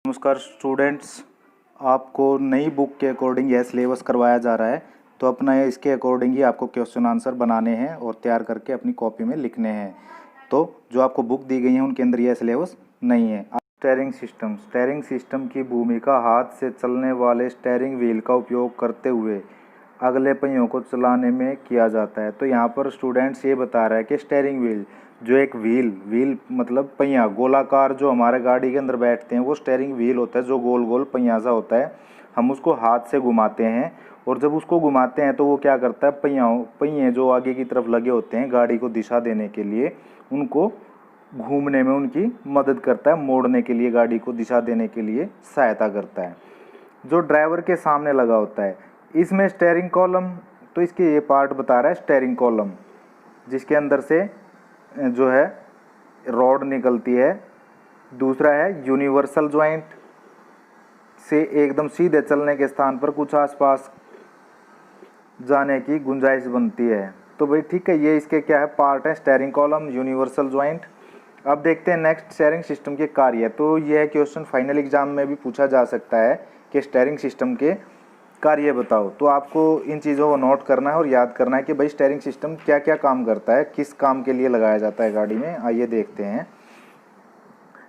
नमस्कार स्टूडेंट्स, आपको नई बुक के अकॉर्डिंग यह सिलेबस करवाया जा रहा है। तो अपना इसके अकॉर्डिंग ही आपको क्वेश्चन आंसर बनाने हैं और तैयार करके अपनी कॉपी में लिखने हैं। तो जो आपको बुक दी गई है उनके अंदर यह सिलेबस नहीं है। स्टेयरिंग सिस्टम की भूमिका हाथ से चलने वाले स्टेयरिंग व्हील का उपयोग करते हुए अगले पहियों को चलाने में किया जाता है। तो यहाँ पर स्टूडेंट्स ये बता रहा है कि स्टेयरिंग व्हील जो एक व्हील मतलब पहिया गोलाकार जो हमारे गाड़ी के अंदर बैठते हैं वो स्टेयरिंग व्हील होता है, जो गोल गोल पहिया सा होता है। हम उसको हाथ से घुमाते हैं और जब उसको घुमाते हैं तो वो क्या करता है, पहिए जो आगे की तरफ लगे होते हैं गाड़ी को दिशा देने के लिए, उनको घूमने में उनकी मदद करता है, मोड़ने के लिए, गाड़ी को दिशा देने के लिए सहायता करता है। जो ड्राइवर के सामने लगा होता है इसमें स्टेयरिंग कॉलम, तो इसके ये पार्ट बता रहा है स्टेयरिंग कॉलम, जिसके अंदर से जो है रॉड निकलती है। दूसरा है यूनिवर्सल जॉइंट, से एकदम सीधे चलने के स्थान पर कुछ आसपास जाने की गुंजाइश बनती है। तो भाई ठीक है, ये इसके क्या है, पार्ट है, स्टेयरिंग कॉलम, यूनिवर्सल जॉइंट। अब देखते हैं नेक्स्ट, स्टेयरिंग सिस्टम के कार्य। तो यह क्वेश्चन फाइनल एग्जाम में भी पूछा जा सकता है कि स्टेयरिंग सिस्टम के कार्य बताओ। तो आपको इन चीज़ों को नोट करना है और याद करना है कि भाई स्टेयरिंग सिस्टम क्या क्या काम करता है, किस काम के लिए लगाया जाता है गाड़ी में। आइए देखते हैं।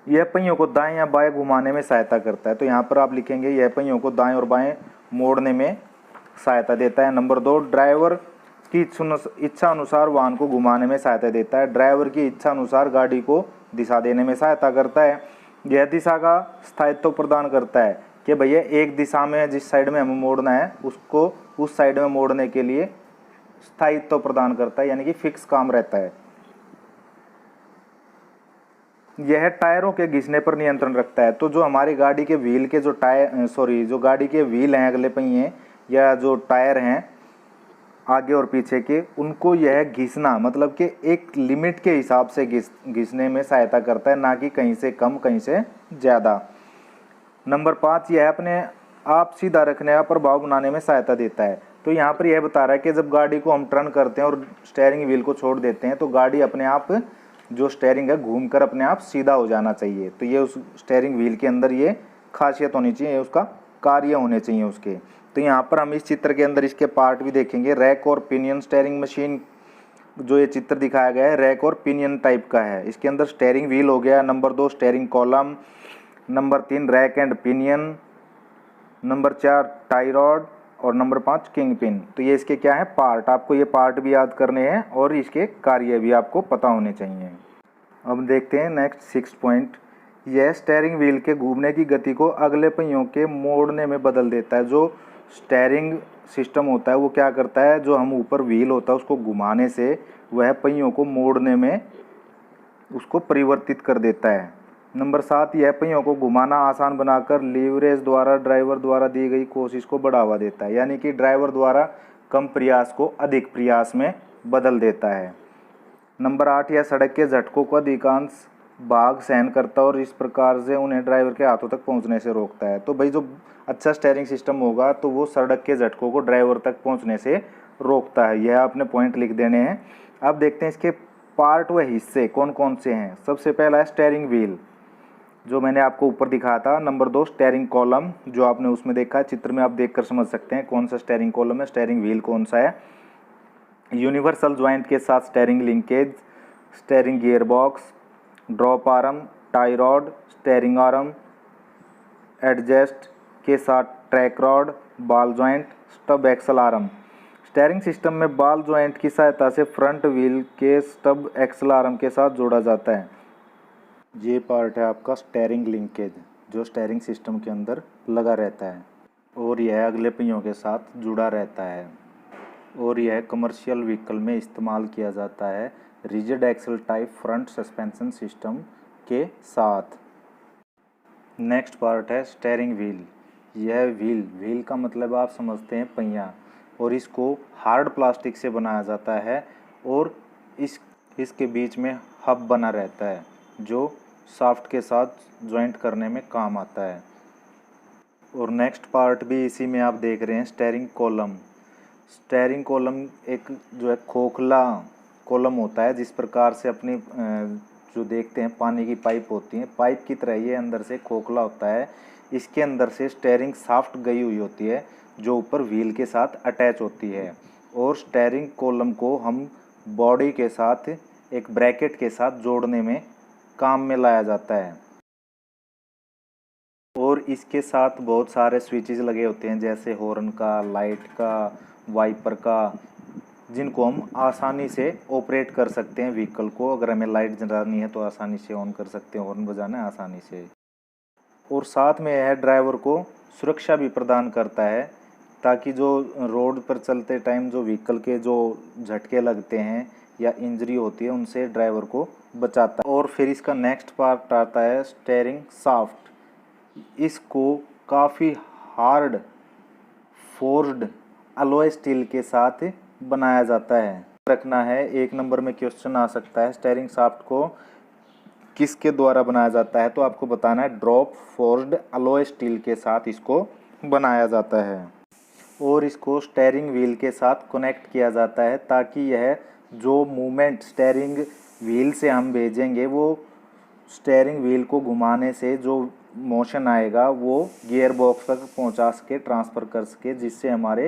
यह पहियों को दाएं या बाएं घुमाने में सहायता करता है। तो यहाँ पर आप लिखेंगे यह पहियों को दाएं और बाएं मोड़ने में सहायता देता है। नंबर 2, ड्राइवर की इच्छा अनुसार वाहन को घुमाने में सहायता देता है। ड्राइवर की इच्छा अनुसार गाड़ी को दिशा देने में सहायता करता है। यह दिशा का स्थायित्व प्रदान करता है कि भैया एक दिशा में जिस साइड में हमें मोड़ना है उसको उस साइड में मोड़ने के लिए स्थायित्व प्रदान करता है, यानी कि फिक्स काम रहता है। यह टायरों के घिसने पर नियंत्रण रखता है। तो जो हमारी गाड़ी के व्हील के जो गाड़ी के व्हील हैं, अगले पहिए या जो टायर हैं आगे और पीछे के, उनको यह घिसना मतलब कि एक लिमिट के हिसाब से घिसने में सहायता करता है, ना कि कहीं से कम कहीं से ज़्यादा। नंबर 5, यह अपने आप सीधा रखने का प्रभाव बनाने में सहायता देता है। तो यहाँ पर यह बता रहा है कि जब गाड़ी को हम टर्न करते हैं और स्टेयरिंग व्हील को छोड़ देते हैं तो गाड़ी अपने आप, जो स्टेयरिंग है, घूमकर अपने आप सीधा हो जाना चाहिए। तो ये उस स्टेयरिंग व्हील के अंदर ये खासियत होनी चाहिए, उसका कार्य होने चाहिए उसके। तो यहाँ पर हम इस चित्र के अंदर इसके पार्ट भी देखेंगे। रैक और पिनियन स्टेयरिंग मशीन, जो ये चित्र दिखाया गया है रैक और पिनियन टाइप का है। इसके अंदर स्टेयरिंग व्हील हो गया, number 2 steering column, number 3 rack and pinion, number 4 tie rod और नंबर 5 किंग पिन। तो ये इसके क्या है, पार्ट। आपको ये पार्ट भी याद करने हैं और इसके कार्य भी आपको पता होने चाहिए। अब देखते हैं नेक्स्ट 6 पॉइंट। यह स्टेयरिंग व्हील के घूमने की गति को अगले पहियों के मोड़ने में बदल देता है। जो स्टेयरिंग सिस्टम होता है वो क्या करता है, जो हम ऊपर व्हील होता है उसको घुमाने से वह पहियों को मोड़ने में उसको परिवर्तित कर देता है। नंबर 7, यह पहियों को घुमाना आसान बनाकर लीवरेज द्वारा ड्राइवर द्वारा दी गई कोशिश को बढ़ावा देता है, यानी कि ड्राइवर द्वारा कम प्रयास को अधिक प्रयास में बदल देता है। नंबर 8, यह सड़क के झटकों को अधिकांश भाग सहन करता है और इस प्रकार से उन्हें ड्राइवर के हाथों तक पहुंचने से रोकता है। तो भाई जो अच्छा स्टेयरिंग सिस्टम होगा तो वो सड़क के झटकों को ड्राइवर तक पहुंचने से रोकता है। यह आपने पॉइंट लिख देने हैं। अब देखते हैं इसके पार्ट व हिस्से कौन कौन से हैं। सबसे पहला है स्टेयरिंग व्हील, जो मैंने आपको ऊपर दिखाया था। नंबर 2 स्टेयरिंग कॉलम, जो आपने उसमें देखा है, चित्र में आप देखकर समझ सकते हैं कौन सा स्टेयरिंग कॉलम है, स्टेयरिंग व्हील कौन सा है। यूनिवर्सल जॉइंट के साथ steering linkage, steering gear box, drop arm, tie rod, steering arm, adjust के साथ track rod, ball joint, stub axle arm. Steering system में बॉल जॉइंट की सहायता से फ्रंट व्हील के स्टब एक्सल आर्म के साथ जोड़ा जाता है। ये पार्ट है आपका स्टेयरिंग लिंकेज, जो स्टेयरिंग सिस्टम के अंदर लगा रहता है और यह अगले पहियों के साथ जुड़ा रहता है और यह कमर्शियल व्हीकल में इस्तेमाल किया जाता है rigid axle type front suspension system के साथ। नेक्स्ट पार्ट है स्टेयरिंग व्हील। यह व्हील का मतलब आप समझते हैं पहिया, और इसको हार्ड प्लास्टिक से बनाया जाता है और इसके बीच में हब बना रहता है जो शाफ्ट के साथ जॉइंट करने में काम आता है। और नेक्स्ट पार्ट भी इसी में आप देख रहे हैं, स्टेयरिंग कॉलम। स्टेयरिंग कॉलम एक जो है खोखला कॉलम होता है, जिस प्रकार से अपनी जो देखते हैं पानी की पाइप होती है, पाइप की तरह ये अंदर से खोखला होता है। इसके अंदर से स्टेयरिंग शाफ्ट गई हुई होती है जो ऊपर व्हील के साथ अटैच होती है, और स्टेयरिंग कॉलम को हम बॉडी के साथ एक ब्रैकेट के साथ जोड़ने में काम में लाया जाता है। और इसके साथ बहुत सारे स्विचेस लगे होते हैं, जैसे हॉर्न का, लाइट का, वाइपर का, जिनको हम आसानी से ऑपरेट कर सकते हैं व्हीकल को। अगर हमें लाइट जलानी है तो आसानी से ऑन कर सकते हैं, हॉर्न बजाना है आसानी से। और साथ में यह ड्राइवर को सुरक्षा भी प्रदान करता है, ताकि जो रोड पर चलते टाइम जो व्हीकल के जो झटके लगते हैं या इंजरी होती है उनसे ड्राइवर को बचाता है। और फिर इसका नेक्स्ट पार्ट आता है स्टीयरिंग शाफ्ट। इसको काफ़ी हार्ड फोर्स्ड अलॉय स्टील के साथ बनाया जाता है। रखना है, 1 नंबर में क्वेश्चन आ सकता है स्टीयरिंग शाफ्ट को किसके द्वारा बनाया जाता है, तो आपको बताना है ड्रॉप फोर्स्ड अलॉय स्टील के साथ इसको बनाया जाता है। और इसको स्टीयरिंग व्हील के साथ कनेक्ट किया जाता है, ताकि यह जो मूवमेंट स्टीयरिंग व्हील से हम भेजेंगे वो स्टीयरिंग व्हील को घुमाने से जो मोशन आएगा वो गियर बॉक्स तक पहुंचा सके, ट्रांसफ़र कर सके, जिससे हमारे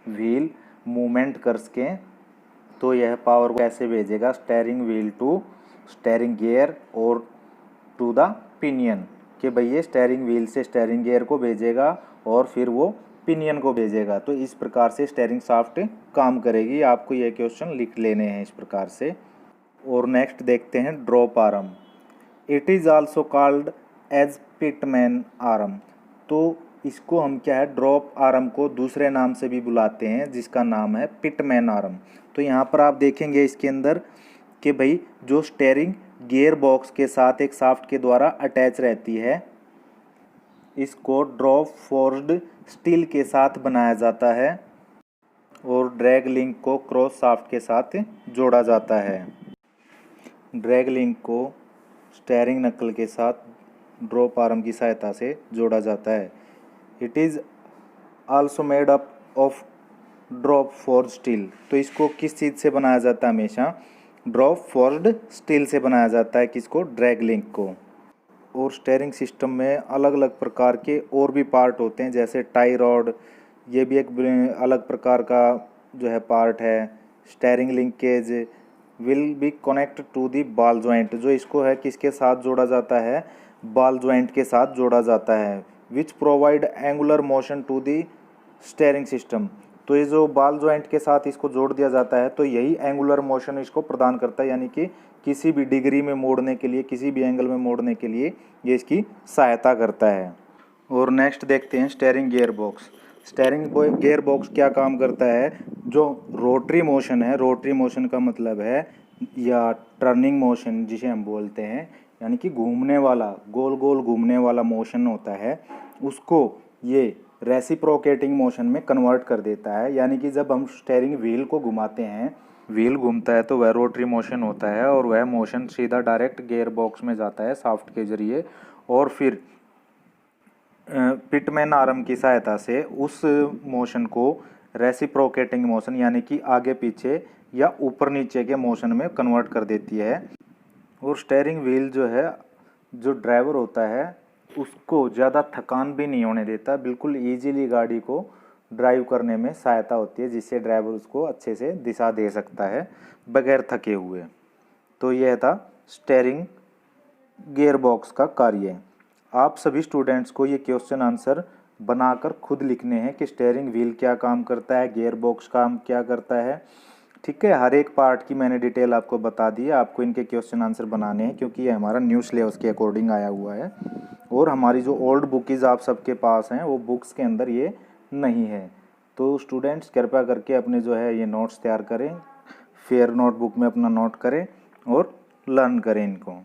व्हील मूवमेंट कर सकें। तो यह पावर को कैसे भेजेगा steering wheel to steering gear और टू द पिनियन, कि भाई ये स्टीयरिंग व्हील से स्टीयरिंग गियर को भेजेगा और फिर वो पिनियन को भेजेगा। तो इस प्रकार से स्टीयरिंग शाफ्ट काम करेगी। आपको ये क्वेश्चन लिख लेने हैं इस प्रकार से। और नेक्स्ट देखते हैं drop arm. It is also called as pitman arm. तो इसको हम क्या है, ड्रॉप आर्म को दूसरे नाम से भी बुलाते हैं जिसका नाम है पिटमैन आर्म। तो यहाँ पर आप देखेंगे इसके अंदर कि भाई जो स्टीयरिंग गियर बॉक्स के साथ एक शाफ्ट के द्वारा अटैच रहती है, इसको ड्रॉप फोर्स्ड स्टील के साथ बनाया जाता है और ड्रैग लिंक को क्रॉस शाफ्ट के साथ जोड़ा जाता है। ड्रैग लिंक को स्टीयरिंग नकल के साथ ड्रॉप आर्म की सहायता से जोड़ा जाता है। It is also made up of drop forced steel. तो इसको किस चीज़ से बनाया जाता है, हमेशा ड्रॉप फोर्स्ड स्टील से बनाया जाता है। किसको, ड्रैग लिंक को। और स्टीयरिंग सिस्टम में अलग अलग प्रकार के और भी पार्ट होते हैं, जैसे टाई रॉड, ये भी एक अलग प्रकार का जो है पार्ट है। Steering linkage will be connect to the ball joint, जो इसको है किसके साथ जोड़ा जाता है, बॉल जॉइंट के साथ जोड़ा जाता है। Which provide angular motion to the steering system. तो ये जो बॉल जॉइंट के साथ इसको जोड़ दिया जाता है तो यही एंगुलर मोशन इसको प्रदान करता है, यानी कि किसी भी डिग्री में मोड़ने के लिए, किसी भी एंगल में मोड़ने के लिए ये इसकी सहायता करता है। और नेक्स्ट देखते हैं steering gear box. Steering gear box क्या काम करता है, जो रोटरी मोशन है, रोटरी मोशन का मतलब है या टर्निंग मोशन जिसे हम बोलते हैं, यानी कि घूमने वाला, गोल गोल घूमने वाला मोशन होता है, उसको ये रेसिप्रोकेटिंग मोशन में कन्वर्ट कर देता है। यानी कि जब हम स्टीयरिंग व्हील को घुमाते हैं, व्हील घूमता है तो वह रोटरी मोशन होता है और वह मोशन सीधा डायरेक्ट गियर बॉक्स में जाता है शाफ्ट के जरिए, और फिर पिटमैन आर्म की सहायता से उस मोशन को रेसिप्रोकेटिंग मोशन यानी कि आगे पीछे या ऊपर नीचे के मोशन में कन्वर्ट कर देती है। और स्टीयरिंग व्हील जो है, जो ड्राइवर होता है उसको ज़्यादा थकान भी नहीं होने देता, बिल्कुल ईजीली गाड़ी को ड्राइव करने में सहायता होती है, जिससे ड्राइवर उसको अच्छे से दिशा दे सकता है बगैर थके हुए। तो यह था स्टीयरिंग गियर बॉक्स का कार्य। आप सभी स्टूडेंट्स को ये क्वेश्चन आंसर बनाकर खुद लिखने हैं कि स्टीयरिंग व्हील क्या काम करता है, गियर बॉक्स काम क्या करता है। ठीक है, हर एक पार्ट की मैंने डिटेल आपको बता दी है। आपको इनके क्वेश्चन आंसर बनाने हैं क्योंकि ये हमारा न्यू सिलेबस के अकॉर्डिंग आया हुआ है, और हमारी जो ओल्ड बुकीज़ आप सबके पास हैं वो बुक्स के अंदर ये नहीं है। तो स्टूडेंट्स कृपया करके अपने जो है ये नोट्स तैयार करें, फेयर नोटबुक में अपना नोट करें और लर्न करें इनको।